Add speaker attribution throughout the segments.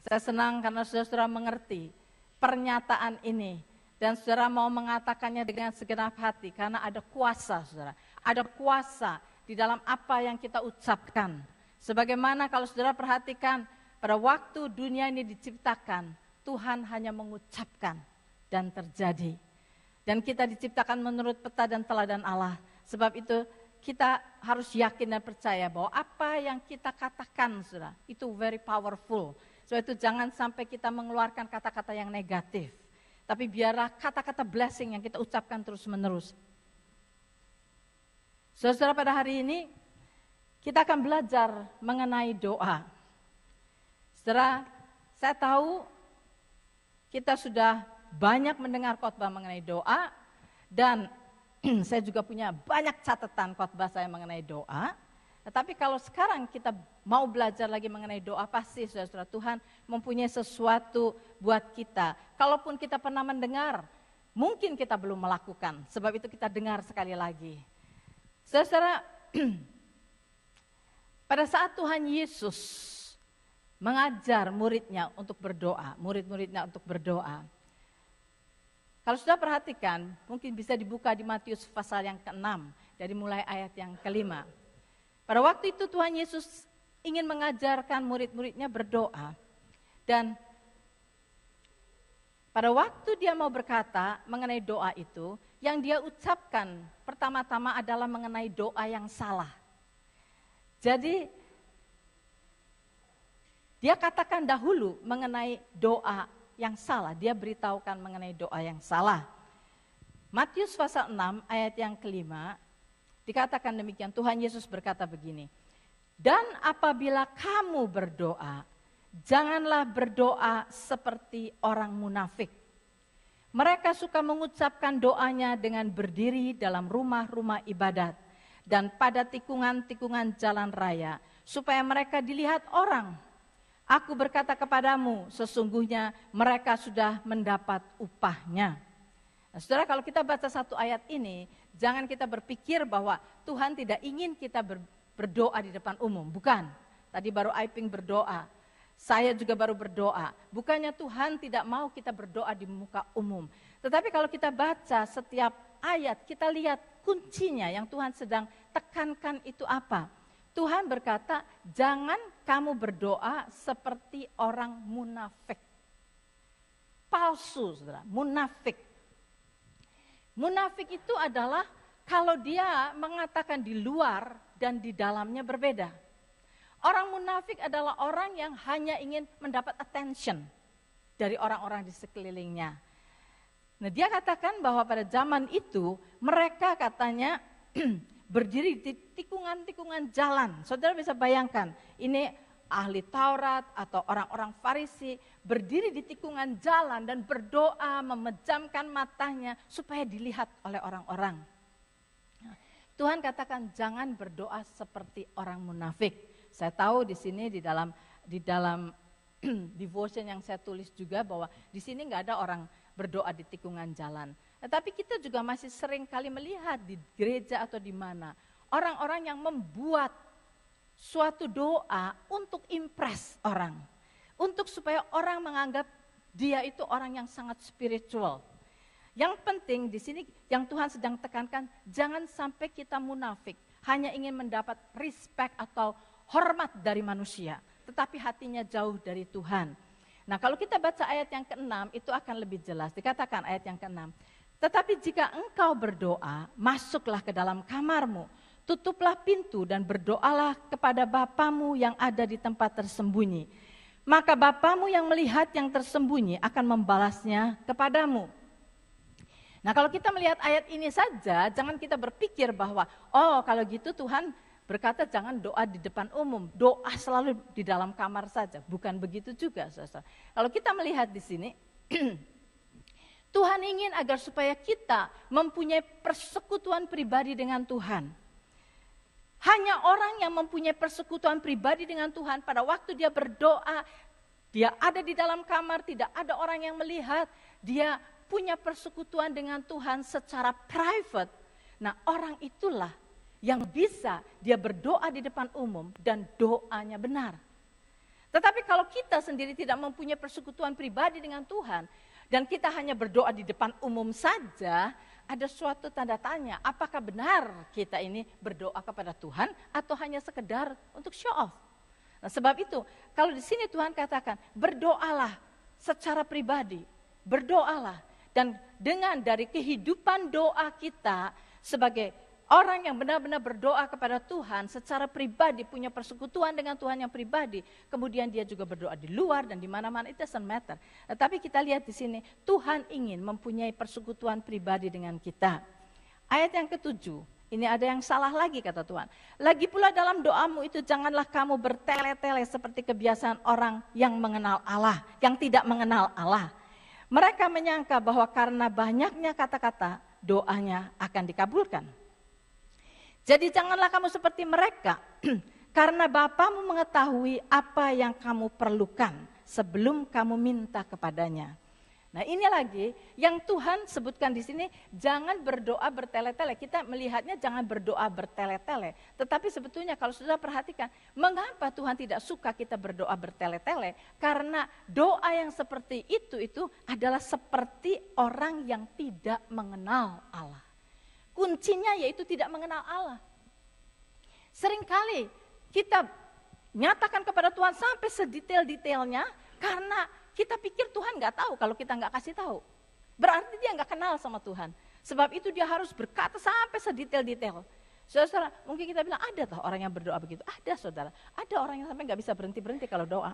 Speaker 1: Saya senang karena saudara mengerti pernyataan ini. Dan saudara mau mengatakannya dengan segenap hati karena ada kuasa, saudara. Ada kuasa di dalam apa yang kita ucapkan. Sebagaimana kalau saudara perhatikan pada waktu dunia ini diciptakan, Tuhan hanya mengucapkan dan terjadi. Dan kita diciptakan menurut peta dan teladan Allah. Sebab itu kita harus yakin dan percaya bahwa apa yang kita katakan, saudara, itu very powerful. Sebab itu jangan sampai kita mengeluarkan kata-kata yang negatif. Tapi biarlah kata-kata blessing yang kita ucapkan terus-menerus. Saudara, pada hari ini kita akan belajar mengenai doa. Saudara, saya tahu kita sudah banyak mendengar khotbah mengenai doa. Dan saya juga punya banyak catatan khotbah saya mengenai doa. Tetapi kalau sekarang kita mau belajar lagi mengenai doa, pasti saudara-saudara Tuhan mempunyai sesuatu buat kita. Kalaupun kita pernah mendengar, mungkin kita belum melakukan. Sebab itu kita dengar sekali lagi. Saudara-saudara, pada saat Tuhan Yesus mengajar murid-muridnya untuk berdoa. Kalau sudah perhatikan, mungkin bisa dibuka di Matius pasal yang ke-6, dari mulai ayat yang ke-5. Pada waktu itu Tuhan Yesus ingin mengajarkan murid-muridnya berdoa. Dan pada waktu dia mau berkata mengenai doa itu, yang dia ucapkan pertama-tama adalah mengenai doa yang salah. Jadi dia katakan dahulu mengenai doa yang salah. Dia beritahukan mengenai doa yang salah. Matius pasal 6 ayat yang ke-5 dikatakan demikian. Tuhan Yesus berkata begini. Dan apabila kamu berdoa, janganlah berdoa seperti orang munafik. Mereka suka mengucapkan doanya dengan berdiri dalam rumah-rumah ibadat dan pada tikungan-tikungan jalan raya, supaya mereka dilihat orang. Aku berkata kepadamu, sesungguhnya mereka sudah mendapat upahnya. Nah, saudara, kalau kita baca satu ayat ini, jangan kita berpikir bahwa Tuhan tidak ingin kita berdoa di depan umum. Bukan, tadi baru Aiping berdoa, saya juga baru berdoa. Bukannya Tuhan tidak mau kita berdoa di muka umum. Tetapi kalau kita baca setiap ayat, kita lihat kuncinya yang Tuhan sedang tekankan itu apa. Tuhan berkata, jangan kamu berdoa seperti orang munafik. Palsu, saudara, munafik. Munafik itu adalah kalau dia mengatakan di luar dan di dalamnya berbeda. Orang munafik adalah orang yang hanya ingin mendapat attention dari orang-orang di sekelilingnya. Nah, dia katakan bahwa pada zaman itu mereka katanya berdiri di tikungan-tikungan jalan. Saudara bisa bayangkan, ini ahli Taurat atau orang-orang Farisi berdiri di tikungan jalan dan berdoa memejamkan matanya supaya dilihat oleh orang-orang. Tuhan katakan jangan berdoa seperti orang munafik. Saya tahu di sini di dalam devotion yang saya tulis juga bahwa di sini nggak ada orang berdoa di tikungan jalan. Tetapi kita juga masih sering kali melihat di gereja atau di mana orang-orang yang membuat suatu doa untuk impress orang. Untuk supaya orang menganggap dia itu orang yang sangat spiritual. Yang penting di sini yang Tuhan sedang tekankan, jangan sampai kita munafik. Hanya ingin mendapat respect atau hormat dari manusia. Tetapi hatinya jauh dari Tuhan. Nah, kalau kita baca ayat yang ke-6 itu akan lebih jelas. Dikatakan ayat yang ke-6. Tetapi jika engkau berdoa, masuklah ke dalam kamarmu. Tutuplah pintu dan berdoalah kepada Bapamu yang ada di tempat tersembunyi. Maka Bapamu yang melihat yang tersembunyi akan membalasnya kepadamu. Nah, kalau kita melihat ayat ini saja, jangan kita berpikir bahwa, oh kalau gitu Tuhan berkata jangan doa di depan umum, doa selalu di dalam kamar saja. Bukan begitu juga, saudara. Kalau kita melihat di sini, Tuhan ingin agar supaya kita mempunyai persekutuan pribadi dengan Tuhan. Hanya orang yang mempunyai persekutuan pribadi dengan Tuhan pada waktu dia berdoa, dia ada di dalam kamar, tidak ada orang yang melihat, dia punya persekutuan dengan Tuhan secara private. Nah, orang itulah yang bisa dia berdoa di depan umum dan doanya benar. Tetapi kalau kita sendiri tidak mempunyai persekutuan pribadi dengan Tuhan, dan kita hanya berdoa di depan umum saja, ada suatu tanda tanya, apakah benar kita ini berdoa kepada Tuhan atau hanya sekedar untuk show off. Nah, sebab itu, kalau di sini Tuhan katakan, berdoalah secara pribadi, berdoalah. Dan dengan dari kehidupan doa kita sebagai orang yang benar-benar berdoa kepada Tuhan secara pribadi, punya persekutuan dengan Tuhan yang pribadi, kemudian dia juga berdoa di luar dan di mana-mana, it doesn't matter. Tetapi kita lihat di sini, Tuhan ingin mempunyai persekutuan pribadi dengan kita. Ayat yang ke-7, ini ada yang salah lagi kata Tuhan. Lagi pula dalam doamu itu janganlah kamu bertele-tele seperti kebiasaan orang yang mengenal Allah, yang tidak mengenal Allah. Mereka menyangka bahwa karena banyaknya kata-kata, doanya akan dikabulkan. Jadi janganlah kamu seperti mereka, karena Bapamu mengetahui apa yang kamu perlukan sebelum kamu minta kepadanya. Nah ini lagi yang Tuhan sebutkan di sini, jangan berdoa bertele-tele. Kita melihatnya jangan berdoa bertele-tele. Tetapi sebetulnya kalau sudah perhatikan, mengapa Tuhan tidak suka kita berdoa bertele-tele? Karena doa yang seperti itu adalah seperti orang yang tidak mengenal Allah. Kuncinya yaitu tidak mengenal Allah. Seringkali kita nyatakan kepada Tuhan sampai sedetail-detailnya karena kita pikir Tuhan nggak tahu kalau kita nggak kasih tahu. Berarti dia nggak kenal sama Tuhan. Sebab itu dia harus berkata sampai sedetail-detail. Saudara, mungkin kita bilang ada toh orang yang berdoa begitu. Ada saudara, ada orang yang sampai nggak bisa berhenti-berhenti kalau doa.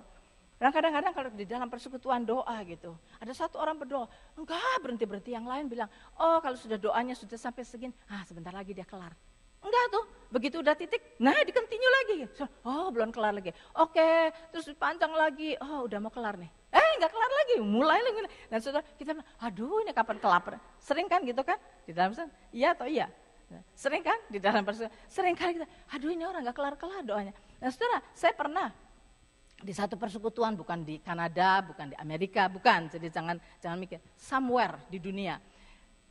Speaker 1: Dan kadang-kadang kalau di dalam persekutuan doa gitu, ada satu orang berdoa, enggak berhenti-berhenti, yang lain bilang, oh kalau sudah doanya sudah sampai segini, sebentar lagi dia kelar. Enggak tuh, begitu udah titik, nah di-continue lagi. Oh belum kelar lagi, oke, terus panjang lagi, oh udah mau kelar nih. Enggak kelar lagi, mulai lagi. Dan saudara, kita bilang, aduh ini kapan kelar? Sering kan gitu kan, di dalam sana, iya atau iya? Sering kan, di dalam persekutuan, sering kali kita, aduh ini orang gak kelar-kelar doanya. Nah saudara, saya pernah di satu persekutuan, bukan di Kanada, bukan di Amerika, bukan. Jadi jangan mikir, somewhere di dunia.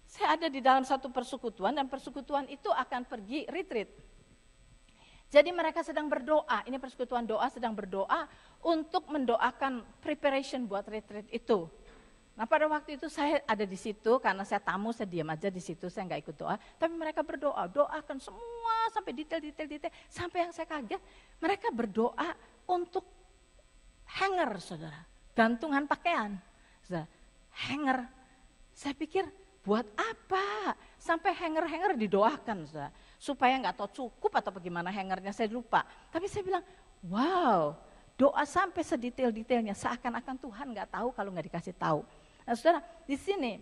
Speaker 1: Saya ada di dalam satu persekutuan dan persekutuan itu akan pergi retreat. Jadi mereka sedang berdoa, ini persekutuan doa sedang berdoa untuk mendoakan preparation buat retreat itu. Nah pada waktu itu saya ada di situ karena saya tamu, saya diam aja di situ, saya nggak ikut doa. Tapi mereka berdoa, doakan semua sampai detail, sampai yang saya kaget, mereka berdoa untuk hanger saudara, gantungan pakaian, saudara. Hanger, saya pikir buat apa? Sampai hanger didoakan saudara, supaya nggak tahu cukup atau bagaimana hangernya saya lupa. Tapi saya bilang, wow, doa sampai sedetail-detailnya, seakan-akan Tuhan nggak tahu kalau nggak dikasih tahu. Nah saudara, di sini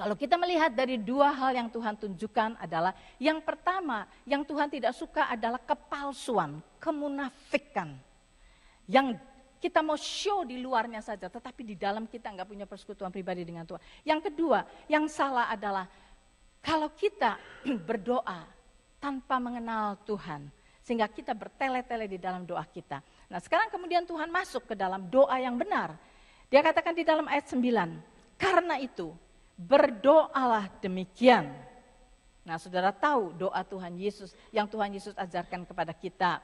Speaker 1: kalau kita melihat dari dua hal yang Tuhan tunjukkan adalah, yang pertama yang Tuhan tidak suka adalah kepalsuan, kemunafikan, yang kita mau show di luarnya saja, tetapi di dalam kita nggak punya persekutuan pribadi dengan Tuhan. Yang kedua, yang salah adalah kalau kita berdoa tanpa mengenal Tuhan, sehingga kita bertele-tele di dalam doa kita. Nah sekarang kemudian Tuhan masuk ke dalam doa yang benar. Dia katakan di dalam ayat 9, karena itu berdoalah demikian. Nah saudara tahu doa Tuhan Yesus, yang Tuhan Yesus ajarkan kepada kita,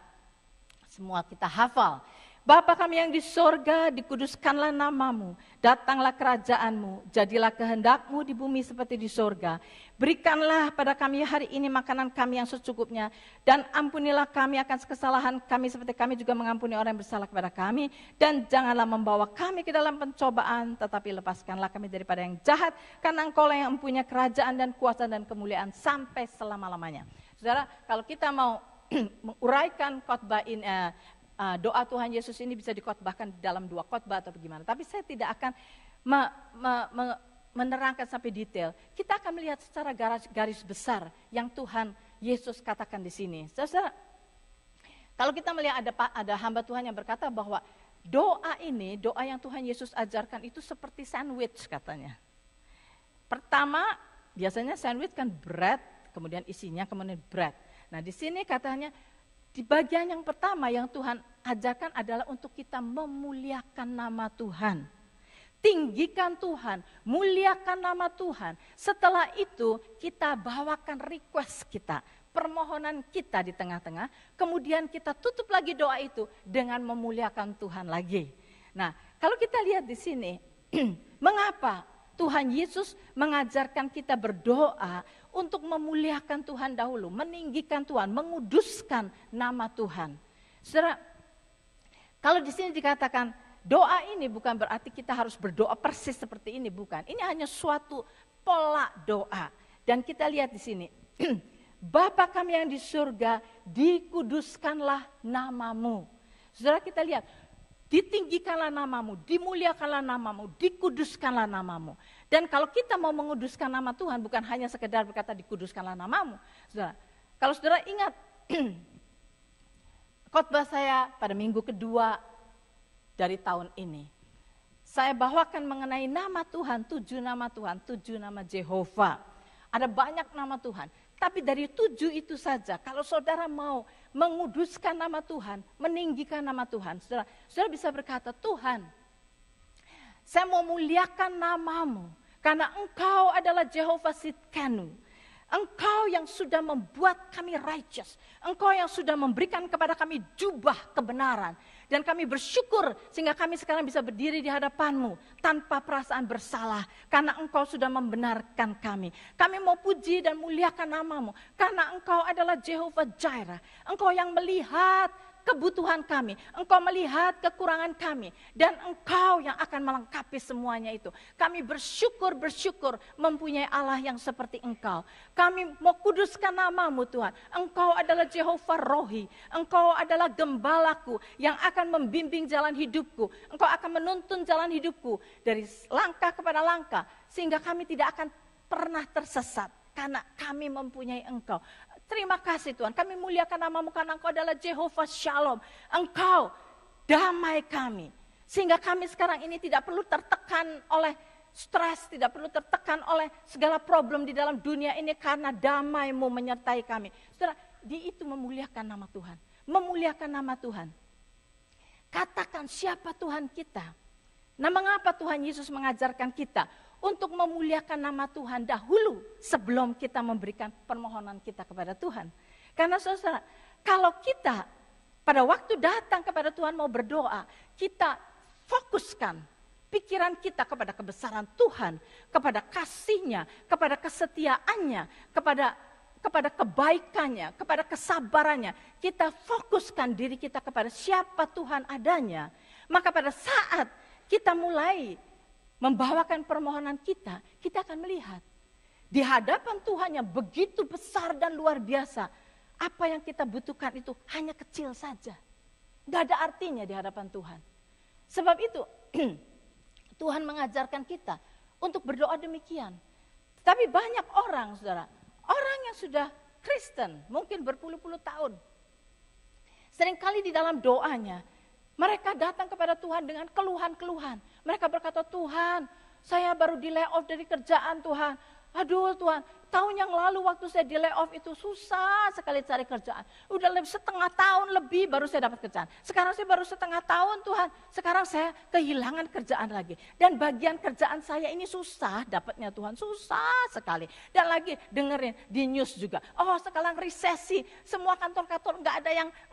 Speaker 1: semua kita hafal. Bapa kami yang di sorga, dikuduskanlah namamu, datanglah kerajaanmu, jadilah kehendakmu di bumi seperti di sorga. Berikanlah pada kami hari ini makanan kami yang secukupnya, dan ampunilah kami akan kesalahan kami seperti kami juga mengampuni orang yang bersalah kepada kami. Dan janganlah membawa kami ke dalam pencobaan, tetapi lepaskanlah kami daripada yang jahat, karena Engkau lah yang mempunyai kerajaan dan kuasa dan kemuliaan sampai selama-lamanya. Saudara, kalau kita mau menguraikan khotbah ini, doa Tuhan Yesus ini bisa dikhotbahkan di dalam 2 khotbah atau bagaimana. Tapi saya tidak akan menerangkan sampai detail. Kita akan melihat secara garis besar yang Tuhan Yesus katakan di sini. Saudara, kalau kita melihat ada hamba Tuhan yang berkata bahwa doa ini, doa yang Tuhan Yesus ajarkan itu seperti sandwich katanya. Pertama, biasanya sandwich kan bread, kemudian isinya kemudian bread. Nah di sini katanya, di bagian yang pertama yang Tuhan ajarkan adalah untuk kita memuliakan nama Tuhan. Tinggikan Tuhan, muliakan nama Tuhan. Setelah itu kita bawakan request kita, permohonan kita di tengah-tengah, kemudian kita tutup lagi doa itu dengan memuliakan Tuhan lagi. Nah, kalau kita lihat di sini, mengapa Tuhan Yesus mengajarkan kita berdoa untuk memuliakan Tuhan dahulu, meninggikan Tuhan, menguduskan nama Tuhan. Saudara, kalau di sini dikatakan doa ini bukan berarti kita harus berdoa persis seperti ini, bukan. Ini hanya suatu pola doa. Dan kita lihat di sini, Bapa kami yang di surga, dikuduskanlah namamu. Saudara, kita lihat, ditinggikanlah namamu, dimuliakanlah namamu, dikuduskanlah namamu. Dan kalau kita mau menguduskan nama Tuhan, bukan hanya sekedar berkata dikuduskanlah namamu. Saudara, kalau saudara ingat khotbah saya pada minggu kedua dari tahun ini, saya bawakan mengenai nama Tuhan, 7 nama Tuhan, 7 nama Jehovah. Ada banyak nama Tuhan. Tapi dari 7 itu saja, kalau saudara mau menguduskan nama Tuhan, meninggikan nama Tuhan, saudara bisa berkata, Tuhan, saya mau muliakan namamu, karena Engkau adalah Jehovah Sidkenu. Engkau yang sudah membuat kami righteous. Engkau yang sudah memberikan kepada kami jubah kebenaran. Dan kami bersyukur sehingga kami sekarang bisa berdiri di hadapan-Mu tanpa perasaan bersalah. Karena Engkau sudah membenarkan kami. Kami mau puji dan muliakan nama-Mu. Karena Engkau adalah Jehovah Jireh. Engkau yang melihat kebutuhan kami, Engkau melihat kekurangan kami, dan Engkau yang akan melengkapi semuanya itu. Kami bersyukur mempunyai Allah yang seperti Engkau. Kami mau kuduskan nama-Mu Tuhan. Engkau adalah Jehovah Rohi, Engkau adalah gembalaku yang akan membimbing jalan hidupku. Engkau akan menuntun jalan hidupku dari langkah kepada langkah, sehingga kami tidak akan pernah tersesat, karena kami mempunyai Engkau. Terima kasih Tuhan, kami muliakan nama-Mu karena Engkau adalah Jehovah Shalom. Engkau damai kami. Sehingga kami sekarang ini tidak perlu tertekan oleh stres, tidak perlu tertekan oleh segala problem di dalam dunia ini karena damai-Mu menyertai kami. Saudara, di itu memuliakan nama Tuhan. Memuliakan nama Tuhan. Katakan siapa Tuhan kita. Nah, mengapa Tuhan Yesus mengajarkan kita untuk memuliakan nama Tuhan dahulu sebelum kita memberikan permohonan kita kepada Tuhan. Karena saudara, kalau kita pada waktu datang kepada Tuhan mau berdoa, kita fokuskan pikiran kita kepada kebesaran Tuhan, kepada kasih-Nya, kepada kesetiaannya, kepada kebaikannya, kepada kesabarannya. Kita fokuskan diri kita kepada siapa Tuhan adanya. Maka pada saat kita mulai membawakan permohonan kita, kita akan melihat di hadapan Tuhan yang begitu besar dan luar biasa. Apa yang kita butuhkan itu hanya kecil saja. Gak ada artinya di hadapan Tuhan. Sebab itu Tuhan mengajarkan kita untuk berdoa demikian. Tapi banyak orang, saudara, orang yang sudah Kristen, mungkin berpuluh-puluh tahun, seringkali di dalam doanya, mereka datang kepada Tuhan dengan keluhan-keluhan. Mereka berkata, Tuhan, saya baru di layoff dari kerjaan Tuhan. Aduh Tuhan, tahun yang lalu waktu saya di layoff itu susah sekali cari kerjaan. Udah setengah tahun lebih baru saya dapat kerjaan. Sekarang saya baru setengah tahun Tuhan. Sekarang saya kehilangan kerjaan lagi. Dan bagian kerjaan saya ini susah dapatnya Tuhan. Susah sekali. Dan lagi dengerin di news juga. Oh sekarang resesi. Semua kantor-kantor nggak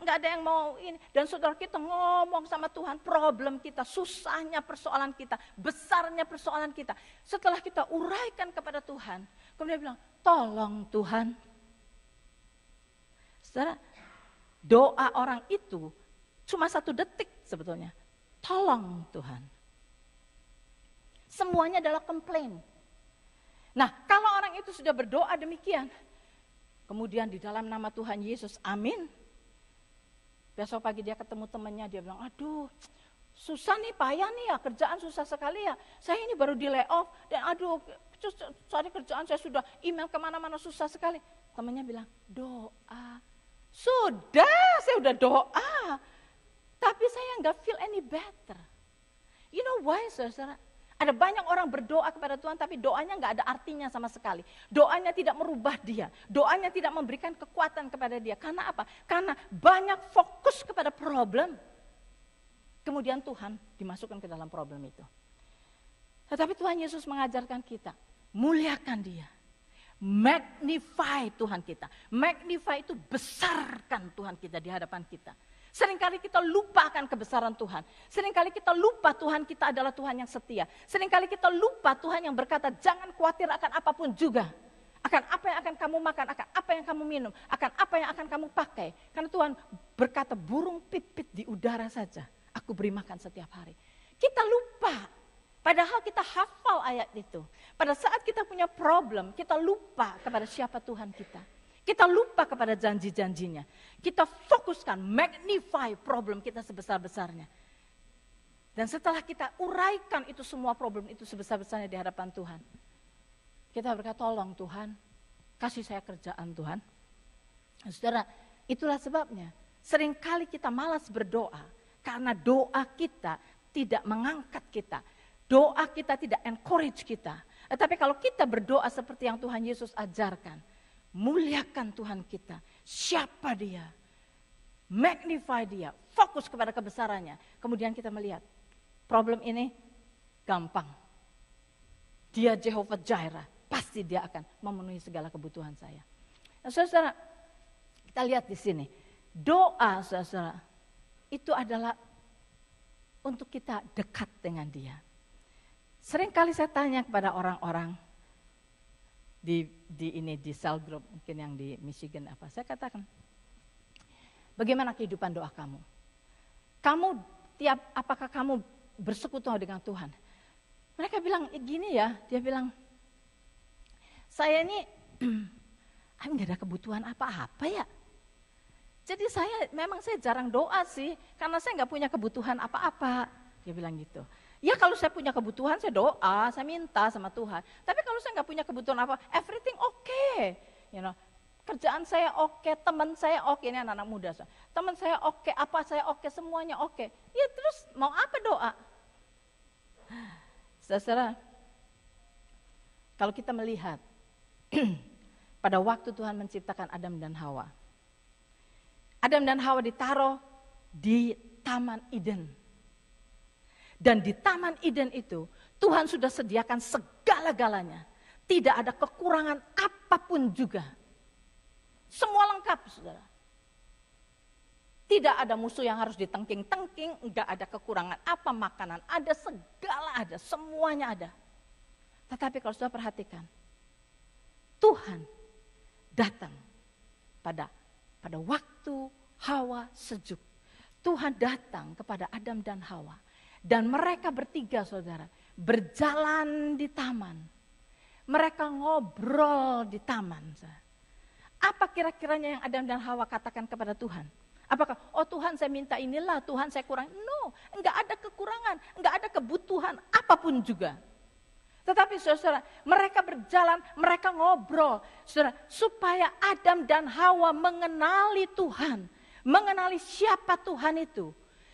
Speaker 1: ada yang mau ini. Dan saudara kita ngomong sama Tuhan problem kita. Susahnya persoalan kita. Besarnya persoalan kita. Setelah kita uraikan kepada Tuhan. Kemudian dia bilang, tolong Tuhan. Saudara, doa orang itu cuma 1 detik sebetulnya. Tolong Tuhan. Semuanya adalah komplain. Nah, kalau orang itu sudah berdoa demikian, kemudian di dalam nama Tuhan Yesus, amin. Besok pagi dia ketemu temannya, dia bilang, aduh, susah nih, payah nih ya, kerjaan susah sekali ya. Saya ini baru di layoff, dan aduh, cari kerjaan saya sudah email kemana-mana susah sekali. Temannya bilang, doa. Sudah, saya udah doa. Tapi saya nggak feel any better. You know why, saudara? Ada banyak orang berdoa kepada Tuhan, tapi doanya nggak ada artinya sama sekali. Doanya tidak merubah dia. Doanya tidak memberikan kekuatan kepada dia. Karena apa? Karena banyak fokus kepada problem. Kemudian Tuhan dimasukkan ke dalam problem itu. Tetapi Tuhan Yesus mengajarkan kita, muliakan dia. Magnify Tuhan kita. Magnify itu besarkan Tuhan kita di hadapan kita. Seringkali kita lupa akan kebesaran Tuhan. Seringkali kita lupa Tuhan kita adalah Tuhan yang setia. Seringkali kita lupa Tuhan yang berkata jangan khawatir akan apapun juga. Akan apa yang akan kamu makan, akan apa yang kamu minum, akan apa yang akan kamu pakai. Karena Tuhan berkata burung pipit di udara saja aku beri makan setiap hari. Kita lupa. Padahal kita hafal ayat itu. Pada saat kita punya problem, kita lupa kepada siapa Tuhan kita. Kita lupa kepada janji-janjinya. Kita fokuskan, magnify problem kita sebesar-besarnya. Dan setelah kita uraikan itu semua problem itu sebesar-besarnya di hadapan Tuhan. Kita berkata, tolong Tuhan, kasih saya kerjaan Tuhan. Saudara, itulah sebabnya. Seringkali kita malas berdoa. Karena doa kita tidak mengangkat kita. Doa kita tidak encourage kita. Tetapi kalau kita berdoa seperti yang Tuhan Yesus ajarkan. Muliakan Tuhan kita. Siapa dia? Magnify dia. Fokus kepada kebesarannya. Kemudian kita melihat. Problem ini gampang. Dia Jehovah Jireh. Pasti dia akan memenuhi segala kebutuhan saya. Nah, saudara, kita lihat di sini. Doa, saudara, itu adalah untuk kita dekat dengan dia. Seringkali saya tanya kepada orang-orang di cell group mungkin yang di Michigan apa, saya katakan, bagaimana kehidupan doa kamu? Apakah kamu bersekutu dengan Tuhan? Mereka bilang gini ya, dia bilang, saya ini nggak ada kebutuhan apa-apa ya. Jadi saya jarang doa sih, karena saya nggak punya kebutuhan apa-apa. Dia bilang gitu. Ya kalau saya punya kebutuhan saya doa, saya minta sama Tuhan. Tapi kalau saya nggak punya kebutuhan apa, everything okay. Kerjaan saya oke, teman saya oke, ini anak-anak muda. Teman saya oke, apa saya oke, semuanya oke. Ya terus mau apa doa? Saudara, kalau kita melihat pada waktu Tuhan menciptakan Adam dan Hawa. Adam dan Hawa ditaruh di Taman Eden. Dan di Taman Eden itu Tuhan sudah sediakan segala-galanya. Tidak ada kekurangan apapun juga. Semua lengkap, saudara. Tidak ada musuh yang harus ditengking-tengking, enggak ada kekurangan apa, makanan ada, segala ada, semuanya ada. Tetapi kalau saudara perhatikan, Tuhan datang pada waktu Hawa sejuk. Tuhan datang kepada Adam dan Hawa. Dan mereka bertiga, saudara, berjalan di taman. Mereka ngobrol di taman. Apa kira-kiranya yang Adam dan Hawa katakan kepada Tuhan? Apakah, oh Tuhan saya minta inilah, Tuhan saya kurang. No, enggak ada kekurangan, enggak ada kebutuhan apapun juga. Tetapi saudara, mereka berjalan, mereka ngobrol. Saudara, supaya Adam dan Hawa mengenali Tuhan. Mengenali siapa Tuhan itu.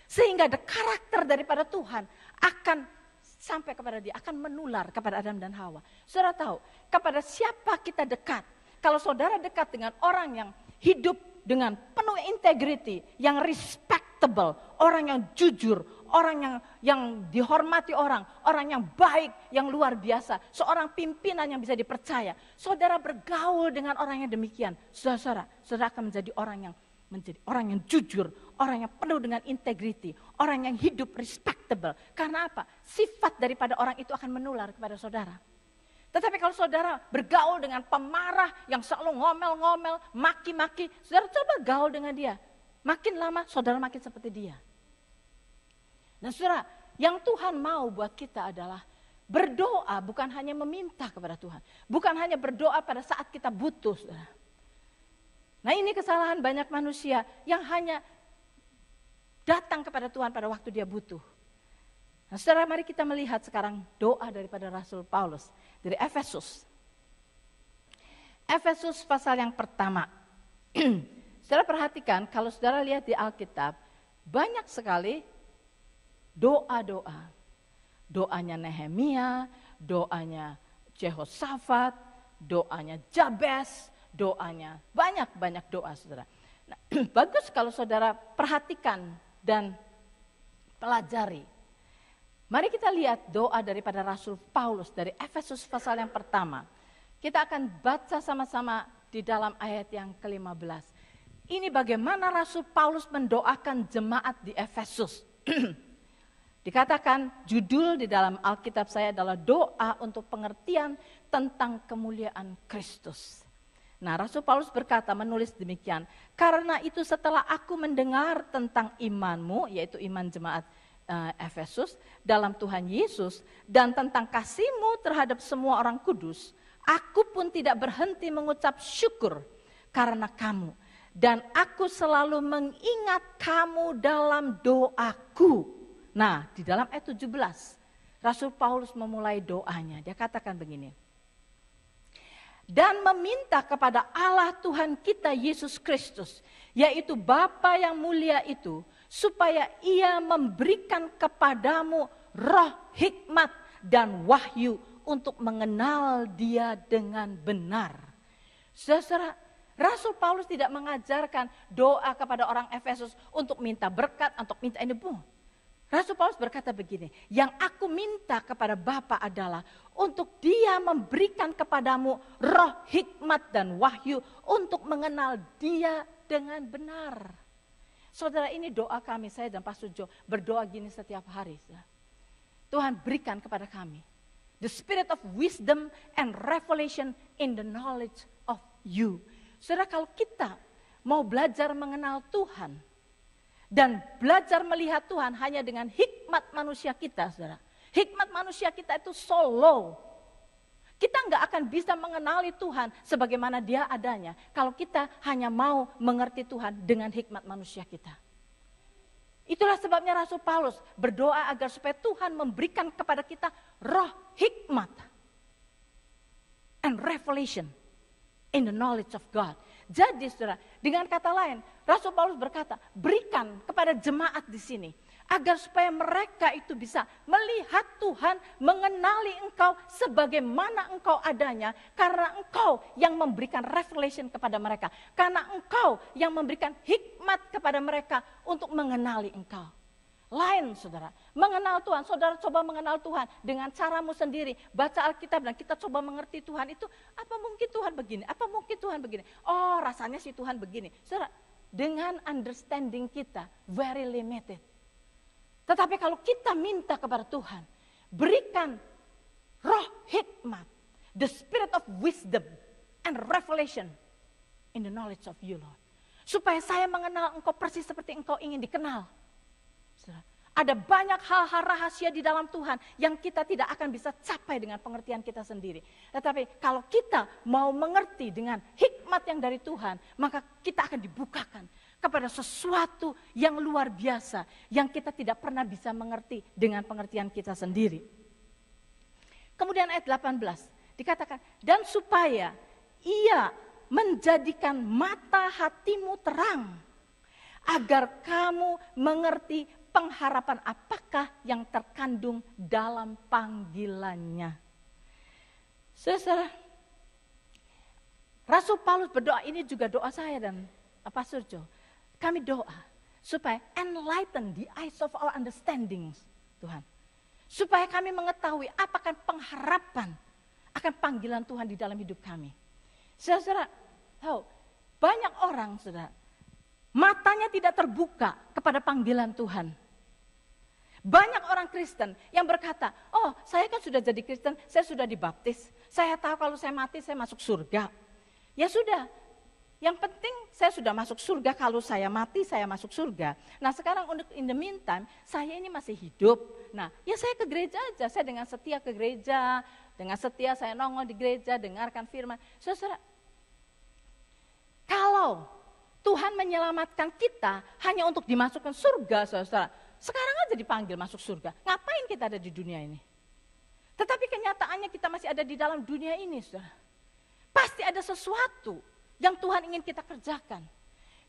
Speaker 1: Sehingga ada karakter daripada Tuhan akan sampai kepada dia, akan menular kepada Adam dan Hawa. Saudara tahu, kepada siapa kita dekat? Kalau saudara dekat dengan orang yang hidup dengan penuh integrity, yang respectable, orang yang jujur, orang yang dihormati orang yang baik, yang luar biasa, seorang pimpinan yang bisa dipercaya. Saudara bergaul dengan orang yang demikian, saudara akan menjadi orang yang jujur, orang yang penuh dengan integrity, orang yang hidup respectable. Karena apa? Sifat daripada orang itu akan menular kepada saudara. Tetapi kalau saudara bergaul dengan pemarah yang selalu ngomel-ngomel, maki-maki, saudara coba gaul dengan dia. Makin lama saudara makin seperti dia. Nah saudara, yang Tuhan mau buat kita adalah berdoa bukan hanya meminta kepada Tuhan. Bukan hanya berdoa pada saat kita butuh, saudara. Nah ini kesalahan banyak manusia yang hanya datang kepada Tuhan pada waktu dia butuh. Nah saudara, mari kita melihat sekarang doa daripada Rasul Paulus dari Efesus. Efesus pasal yang pertama. Saudara perhatikan, kalau saudara lihat di Alkitab, banyak sekali doa-doa. Doanya Nehemia, doanya Jehoshafat, doanya Jabez, doanya, banyak doa saudara. Nah, bagus kalau saudara perhatikan dan pelajari. Mari kita lihat doa daripada Rasul Paulus dari Efesus pasal yang pertama. Kita akan baca sama-sama di dalam ayat yang ke-15. Ini bagaimana Rasul Paulus mendoakan jemaat di Efesus. Dikatakan judul di dalam Alkitab saya adalah doa untuk pengertian tentang kemuliaan Kristus. Nah, Rasul Paulus berkata, menulis demikian, karena itu setelah aku mendengar tentang imanmu, yaitu iman jemaat Efesus dalam Tuhan Yesus, dan tentang kasihmu terhadap semua orang kudus, aku pun tidak berhenti mengucap syukur karena kamu. Dan aku selalu mengingat kamu dalam doaku. Nah, di dalam ayat 17, Rasul Paulus memulai doanya. Dia katakan begini. Dan meminta kepada Allah Tuhan kita Yesus Kristus, yaitu Bapa yang mulia itu, supaya ia memberikan kepadamu roh hikmat dan wahyu untuk mengenal Dia dengan benar. Saudara, Rasul Paulus tidak mengajarkan doa kepada orang Efesus untuk minta berkat, untuk minta ini. Rasul Paulus berkata begini, yang aku minta kepada Bapa adalah untuk Dia memberikan kepadamu roh hikmat dan wahyu untuk mengenal Dia dengan benar. Saudara, ini doa kami, saya dan Pastor Jo berdoa gini setiap hari. Tuhan berikan kepada kami the spirit of wisdom and revelation in the knowledge of you. Saudara, kalau kita mau belajar mengenal Tuhan dan belajar melihat Tuhan hanya dengan hikmat manusia kita, saudara. Hikmat manusia kita itu so low. Kita nggak akan bisa mengenali Tuhan sebagaimana Dia adanya kalau kita hanya mau mengerti Tuhan dengan hikmat manusia kita. Itulah sebabnya Rasul Paulus berdoa agar supaya Tuhan memberikan kepada kita roh hikmat and revelation in the knowledge of God. Jadi saudara, dengan kata lain, Rasul Paulus berkata, berikan kepada jemaat di sini, agar supaya mereka itu bisa melihat Tuhan, mengenali Engkau sebagaimana Engkau adanya, karena Engkau yang memberikan revelation kepada mereka, karena Engkau yang memberikan hikmat kepada mereka untuk mengenali Engkau. Lain saudara, mengenal Tuhan, saudara coba mengenal Tuhan dengan caramu sendiri, baca Alkitab dan kita coba mengerti Tuhan itu, apa mungkin Tuhan begini, apa mungkin Tuhan begini, oh rasanya si Tuhan begini. Saudara, dengan understanding kita very limited. Tetapi kalau kita minta kepada Tuhan, berikan roh hikmat, the spirit of wisdom and revelation in the knowledge of you Lord. Supaya saya mengenal Engkau persis seperti Engkau ingin dikenal. Ada banyak hal-hal rahasia di dalam Tuhan yang kita tidak akan bisa capai dengan pengertian kita sendiri. Tetapi kalau kita mau mengerti dengan hikmat yang dari Tuhan, maka kita akan dibukakan kepada sesuatu yang luar biasa yang kita tidak pernah bisa mengerti dengan pengertian kita sendiri. Kemudian ayat 18 dikatakan, dan supaya ia menjadikan mata hatimu terang, agar kamu mengerti pengharapan apakah yang terkandung dalam panggilannya. Saudara, Rasul Paulus berdoa, ini juga doa saya dan Pastor Jo. Kami doa supaya enlighten the eyes of our understanding, Tuhan. Supaya kami mengetahui apakah pengharapan akan panggilan Tuhan di dalam hidup kami. Saudara, tahu, banyak orang, saudara, matanya tidak terbuka kepada panggilan Tuhan. Banyak orang Kristen yang berkata, oh saya kan sudah jadi Kristen, saya sudah dibaptis. Saya tahu kalau saya mati saya masuk surga. Ya sudah, yang penting saya sudah masuk surga, kalau saya mati saya masuk surga. Nah sekarang in the meantime, saya ini masih hidup. Nah ya saya ke gereja aja, saya dengan setia ke gereja, dengan setia saya nongol di gereja, dengarkan firman. Saudara, kalau Tuhan menyelamatkan kita hanya untuk dimasukkan surga, saudara. Sekarang aja dipanggil masuk surga. Ngapain kita ada di dunia ini? Tetapi kenyataannya kita masih ada di dalam dunia ini, saudara. Pasti ada sesuatu yang Tuhan ingin kita kerjakan.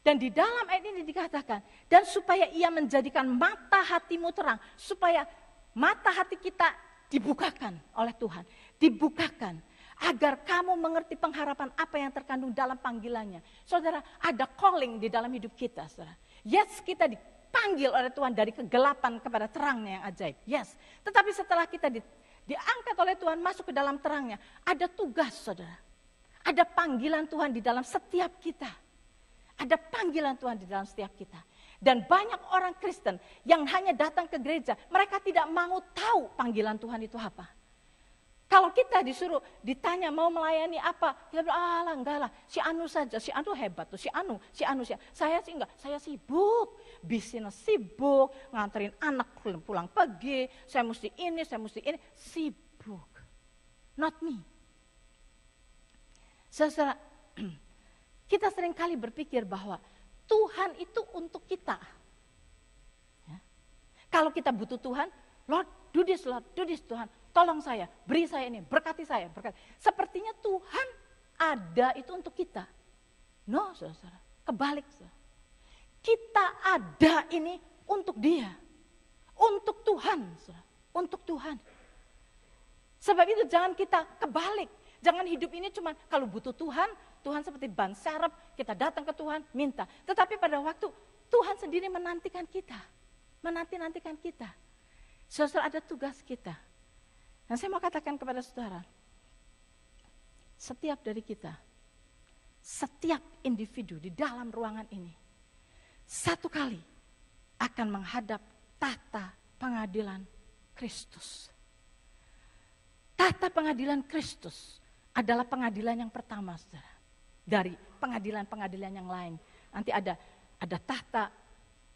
Speaker 1: Dan di dalam ayat ini dikatakan, dan supaya ia menjadikan mata hatimu terang, supaya mata hati kita dibukakan oleh Tuhan. Dibukakan. Agar kamu mengerti pengharapan apa yang terkandung dalam panggilannya. Saudara, ada calling di dalam hidup kita, saudara. Yes, kita dipanggil oleh Tuhan dari kegelapan kepada terangnya yang ajaib. Yes, tetapi setelah kita diangkat oleh Tuhan masuk ke dalam terangnya. Ada tugas saudara. Ada panggilan Tuhan di dalam setiap kita. Ada panggilan Tuhan di dalam setiap kita. Dan banyak orang Kristen yang hanya datang ke gereja, mereka tidak mau tahu panggilan Tuhan itu apa. Kalau kita disuruh ditanya mau melayani apa, kita bilang, alah enggak lah, si Anu saja, si Anu hebat tuh, si Anu. Saya sih enggak, saya sibuk, bisnis sibuk, nganterin anak pulang pergi, saya mesti ini, sibuk. Not me. Saudara, kita seringkali berpikir bahwa Tuhan itu untuk kita. Ya. Kalau kita butuh Tuhan, Lord, do this Tuhan. Tolong saya, beri saya ini, berkati saya. Sepertinya Tuhan ada itu untuk kita. No, saudara, kebalik. Saudara. Kita ada ini untuk dia. Untuk Tuhan, saudara. Untuk Tuhan. Sebab itu jangan kita kebalik. Jangan hidup ini cuma kalau butuh Tuhan, Tuhan seperti ban serep, kita datang ke Tuhan, minta. Tetapi pada waktu Tuhan sendiri menantikan kita. Menanti-nantikan kita. Saudara, ada tugas kita. Dan saya mau katakan kepada saudara, setiap dari kita, setiap individu di dalam ruangan ini, satu kali akan menghadap tahta pengadilan Kristus. Tahta pengadilan Kristus adalah pengadilan yang pertama, saudara. Dari pengadilan-pengadilan yang lain. Nanti ada tahta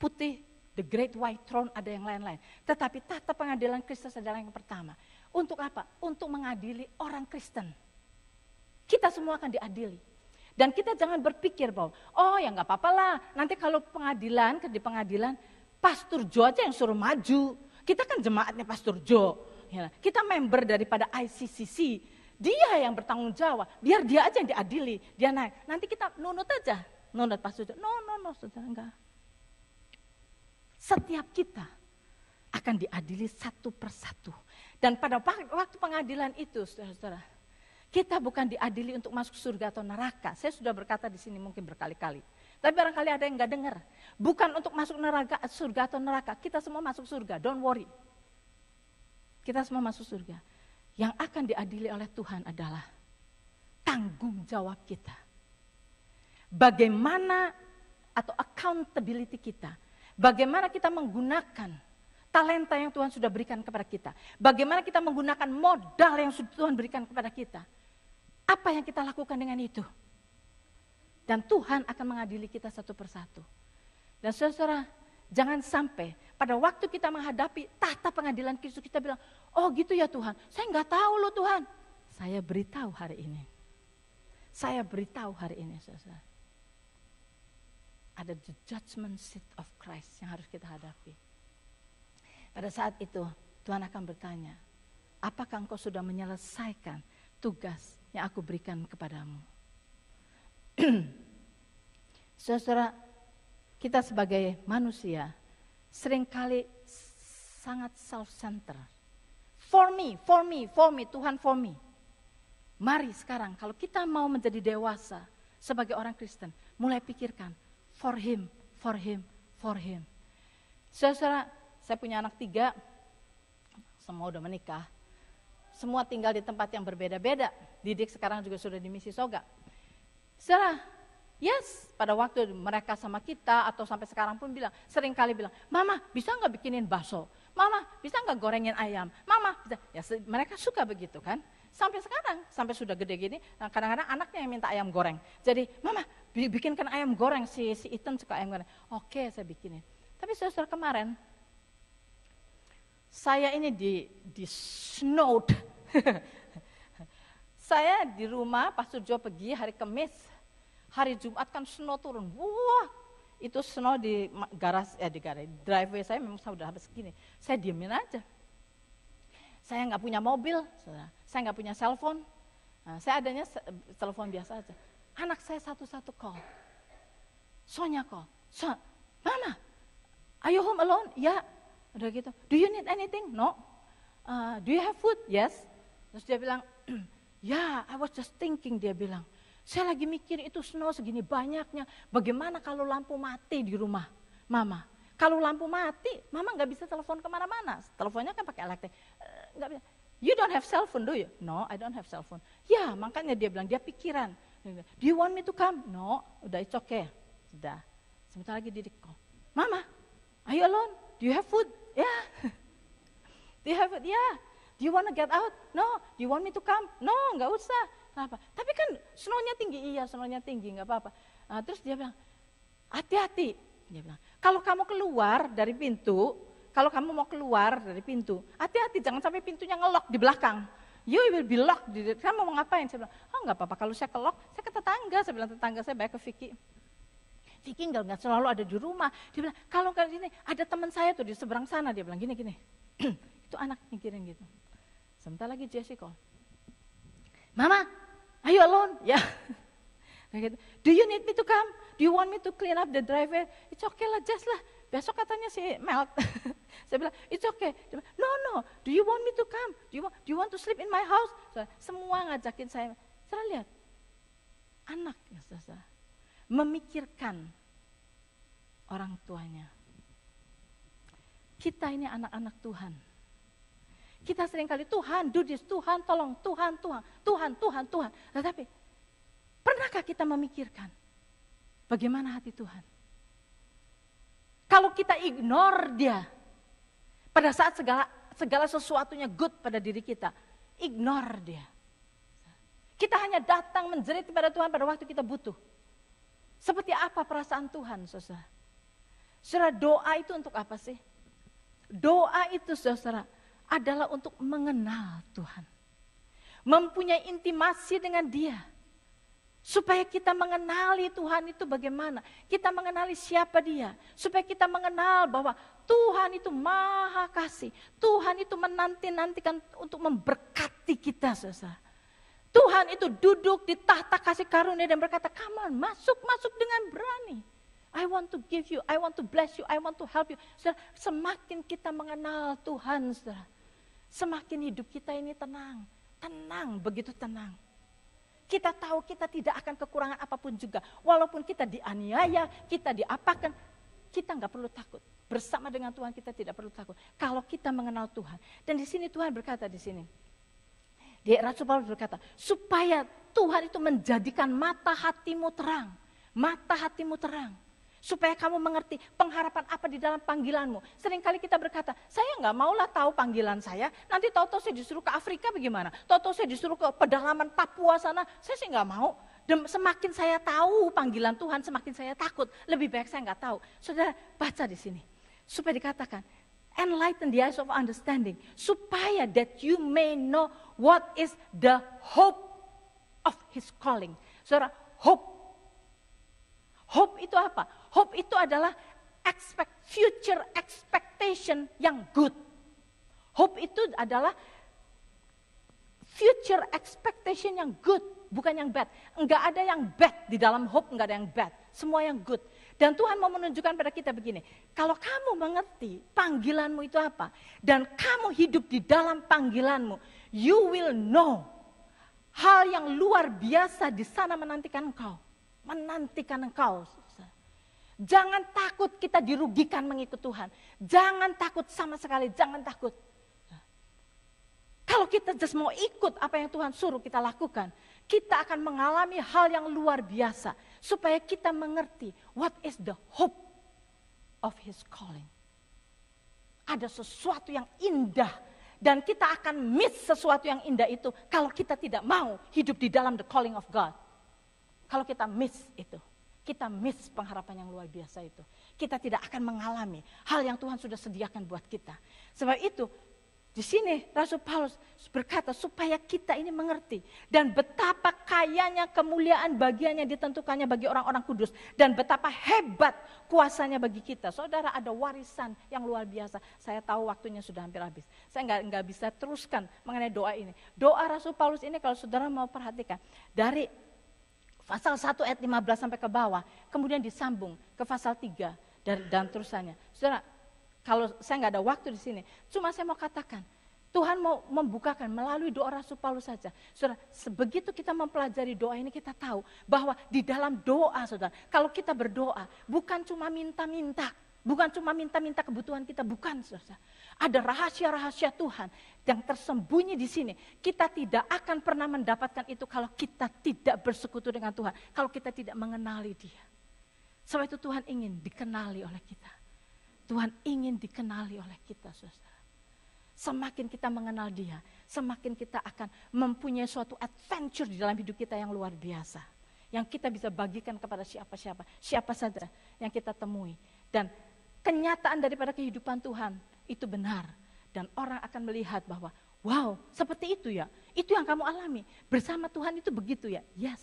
Speaker 1: putih, the great white throne, ada yang lain-lain. Tetapi tahta pengadilan Kristus adalah yang pertama. Untuk apa? Untuk mengadili orang Kristen. Kita semua akan diadili. Dan kita jangan berpikir bahwa, oh ya nggak apa-apa lah, nanti kalau di pengadilan, Pastor Jo aja yang suruh maju. Kita kan jemaatnya Pastor Jo. Ya, kita member daripada ICCC. Dia yang bertanggung jawab, biar dia aja yang diadili. Dia naik, nanti kita nunut aja. Nunut Pastor Jo. No, saudara, enggak. Setiap kita akan diadili satu persatu. Dan pada waktu pengadilan itu, saudara-saudara, kita bukan diadili untuk masuk surga atau neraka. Saya sudah berkata di sini mungkin berkali-kali. Tapi barangkali ada yang nggak dengar. Bukan untuk masuk neraka, surga atau neraka. Kita semua masuk surga, don't worry. Kita semua masuk surga. Yang akan diadili oleh Tuhan adalah tanggung jawab kita. Bagaimana atau accountability kita. Bagaimana kita menggunakan talenta yang Tuhan sudah berikan kepada kita. Bagaimana kita menggunakan modal yang Tuhan berikan kepada kita. Apa yang kita lakukan dengan itu? Dan Tuhan akan mengadili kita satu persatu. Dan saudara, jangan sampai pada waktu kita menghadapi tahta pengadilan Kristus kita bilang, oh gitu ya Tuhan, saya nggak tahu loh Tuhan. Saya beritahu hari ini. Saudara. Ada the judgment seat of Christ yang harus kita hadapi. Pada saat itu Tuhan akan bertanya, apakah engkau sudah menyelesaikan tugas yang aku berikan kepadamu? Saudara, kita sebagai manusia seringkali sangat self-centered. For me, Tuhan for me. Mari sekarang kalau kita mau menjadi dewasa sebagai orang Kristen, mulai pikirkan for him. Saudara, saya punya anak 3, semua udah menikah. Semua tinggal di tempat yang berbeda-beda. Didik sekarang juga sudah di Mississauga. Saudara, yes, pada waktu mereka sama kita atau sampai sekarang pun sering kali bilang, Mama bisa nggak bikinin bakso? Mama bisa nggak gorengin ayam? Mama bisa. Ya mereka suka begitu kan. Sampai sekarang, sampai sudah gede gini, kadang-kadang anaknya yang minta ayam goreng. Jadi, Mama bikinkan ayam goreng, si Ethan suka ayam goreng. Oke, saya bikinin. Tapi saudara kemarin, saya ini di snowed. Saya di rumah, Pastor Jo pergi hari Kamis. Hari Jumat kan snow turun. Wah, itu snow di driveway saya memang sudah habis segini. Saya diemin aja. Saya nggak punya mobil, saya nggak punya cellphone. Nah, saya adanya telepon biasa aja. Anak saya satu-satu call. Sonya call. Mama, are you home alone? Ya. Udah gitu, do you need anything? No. Do you have food? Yes. Terus dia bilang, ya, I was just thinking, dia bilang. Saya lagi mikir itu snow segini banyaknya, bagaimana kalau lampu mati di rumah, Mama? Kalau lampu mati, Mama nggak bisa telepon kemana-mana. Teleponnya kan pakai elektrik. Nggak bisa. You don't have cell phone, do you? No, I don't have cell phone. Ya, makanya dia bilang, dia pikiran. Do you want me to come? No, udah it's okay. Sudah. Sebentar lagi dia call. Mama, are you alone? Do you have food? Yeah. Do you have food? Yeah. Do you want to get out? No. Do you want me to come? No, nggak usah. Kenapa? Tapi kan snow-nya tinggi. Iya, snow-nya tinggi, nggak apa-apa. Nah, terus dia bilang, hati-hati. Dia bilang, kalau kamu keluar dari pintu, kalau kamu mau keluar dari pintu, hati-hati jangan sampai pintunya ngelok di belakang. You will be locked. Kamu mau ngapain? Saya bilang, oh nggak apa-apa, kalau saya kelok, saya ke tetangga. Saya bilang, tetangga saya baik ke Vicky. Vicky nggak selalu ada di rumah. Dia bilang, kalau kali ini ada teman saya tuh di seberang sana. Dia bilang gini. Itu anak mikirin gitu. Sebentar lagi Jessie call. Mama, are you alone? Ya. Do you need me to come? Do you want me to clean up the driveway? It's okay lah, Jess lah. Besok katanya si Melt. Saya bilang, it's okay. Dia bilang, no. Do you want me to come? Do you want to sleep in my house? Semua ngajakin saya. Saya lihat, anak ya saudara, memikirkan orang tuanya. Kita ini anak-anak Tuhan. Kita seringkali, Tuhan, do this, Tuhan, tolong, Tuhan. Tetapi, pernahkah kita memikirkan bagaimana hati Tuhan? Kalau kita ignore dia, pada saat segala sesuatunya good pada diri kita, ignore dia. Kita hanya datang menjerit kepada Tuhan pada waktu kita butuh. Seperti apa perasaan Tuhan, saudara? Saudara, doa itu untuk apa sih? Doa itu, saudara, adalah untuk mengenal Tuhan. Mempunyai intimasi dengan dia. Supaya kita mengenali Tuhan itu bagaimana. Kita mengenali siapa dia. Supaya kita mengenal bahwa Tuhan itu maha kasih. Tuhan itu menanti-nantikan untuk memberkati kita, saudara. Tuhan itu duduk di tahta kasih karunia dan berkata, come on, masuk dengan berani. I want to give you, I want to bless you, I want to help you. Saudara, semakin kita mengenal Tuhan, saudara, semakin hidup kita ini tenang, begitu tenang. Kita tahu kita tidak akan kekurangan apapun juga. Walaupun kita dianiaya, kita diapakan, kita nggak perlu takut. Bersama dengan Tuhan kita tidak perlu takut. Kalau kita mengenal Tuhan. Dan di sini Tuhan berkata di sini. Rasul Paulus berkata, supaya Tuhan itu menjadikan mata hatimu terang. Mata hatimu terang. Supaya kamu mengerti pengharapan apa di dalam panggilanmu. Seringkali kita berkata, saya nggak maulah tahu panggilan saya. Nanti tahu-tahu saya disuruh ke Afrika bagaimana? Tahu-tahu saya disuruh ke pedalaman Papua sana. Saya sih nggak mau. Dan semakin saya tahu panggilan Tuhan, semakin saya takut. Lebih baik saya nggak tahu. Saudara, baca di sini. Supaya dikatakan, enlighten the eyes of understanding. Supaya that you may know what is the hope of his calling. Saudara, hope. Hope itu apa? Hope itu adalah future expectation yang good. Hope itu adalah future expectation yang good, bukan yang bad. Enggak ada yang bad di dalam hope, enggak ada yang bad. Semua yang good. Dan Tuhan mau menunjukkan pada kita begini, kalau kamu mengerti panggilanmu itu apa, dan kamu hidup di dalam panggilanmu, you will know hal yang luar biasa di sana menantikan engkau. Menantikan engkau. Jangan takut kita dirugikan mengikut Tuhan. Jangan takut sama sekali, jangan takut. Kalau kita just mau ikut apa yang Tuhan suruh kita lakukan, kita akan mengalami hal yang luar biasa. Supaya kita mengerti what is the hope of his calling. Ada sesuatu yang indah dan kita akan miss sesuatu yang indah itu kalau kita tidak mau hidup di dalam the calling of God. Kalau kita miss itu, kita miss pengharapan yang luar biasa itu. Kita tidak akan mengalami hal yang Tuhan sudah sediakan buat kita. Sebab itu, di sini Rasul Paulus berkata supaya kita ini mengerti. Dan betapa kayanya kemuliaan bagiannya ditentukannya bagi orang-orang kudus. Dan betapa hebat kuasanya bagi kita. Saudara, ada warisan yang luar biasa. Saya tahu waktunya sudah hampir habis. Saya nggak bisa teruskan mengenai doa ini. Doa Rasul Paulus ini kalau saudara mau perhatikan. Dari pasal 1 ayat 15 sampai ke bawah, kemudian disambung ke pasal 3 dan terusannya. Saudara, kalau saya nggak ada waktu di sini, cuma saya mau katakan, Tuhan mau membukakan melalui doa Rasul Paulus saja. Saudara, sebegitu kita mempelajari doa ini, kita tahu bahwa di dalam doa, saudara, kalau kita berdoa, bukan cuma minta-minta. Bukan cuma minta-minta kebutuhan kita, bukan saudara. Ada rahasia-rahasia Tuhan yang tersembunyi di sini. Kita tidak akan pernah mendapatkan itu kalau kita tidak bersekutu dengan Tuhan. Kalau kita tidak mengenali Dia. Sebab itu Tuhan ingin dikenali oleh kita. Tuhan ingin dikenali oleh kita saudara. Semakin kita mengenal Dia, semakin kita akan mempunyai suatu adventure di dalam hidup kita yang luar biasa. Yang kita bisa bagikan kepada siapa saja yang kita temui. Dan kenyataan daripada kehidupan Tuhan itu benar. Dan orang akan melihat bahwa, wow, seperti itu ya. Itu yang kamu alami. Bersama Tuhan itu begitu ya. Yes.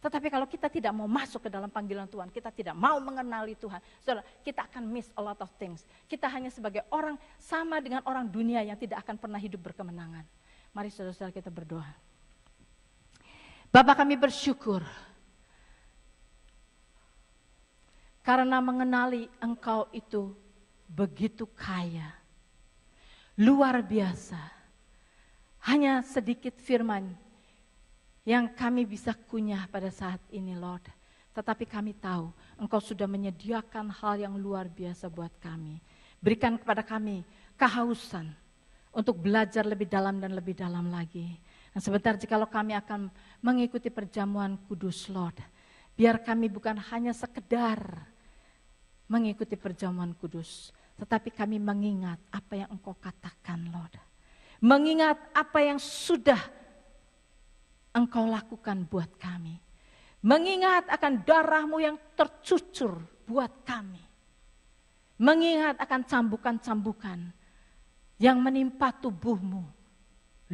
Speaker 1: Tetapi kalau kita tidak mau masuk ke dalam panggilan Tuhan, kita tidak mau mengenali Tuhan, saudara, kita akan miss a lot of things. Kita hanya sebagai orang sama dengan orang dunia yang tidak akan pernah hidup berkemenangan. Mari saudara-saudara kita berdoa. Bapa, kami bersyukur karena mengenali Engkau itu begitu kaya, luar biasa. Hanya sedikit firman yang kami bisa kunyah pada saat ini, Lord. Tetapi kami tahu Engkau sudah menyediakan hal yang luar biasa buat kami. Berikan kepada kami kehausan untuk belajar lebih dalam dan lebih dalam lagi. Dan sebentar jikalau kami akan mengikuti perjamuan kudus, Lord. Biar kami bukan hanya sekedar mengikuti perjamuan kudus, tetapi kami mengingat apa yang Engkau katakan, Lord. Mengingat apa yang sudah Engkau lakukan buat kami. Mengingat akan darah-Mu yang tercucur buat kami. Mengingat akan cambukan-cambukan yang menimpa tubuh-Mu.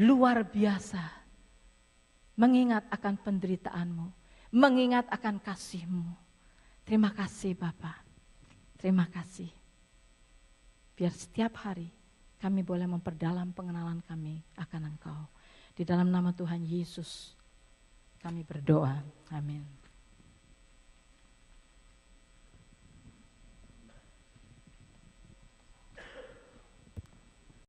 Speaker 1: Luar biasa. Mengingat akan penderitaan-Mu. Mengingat akan kasih-Mu. Terima kasih Bapa. Terima kasih. Biar setiap hari kami boleh memperdalam pengenalan kami akan Engkau. Di dalam nama Tuhan Yesus kami berdoa. Amin.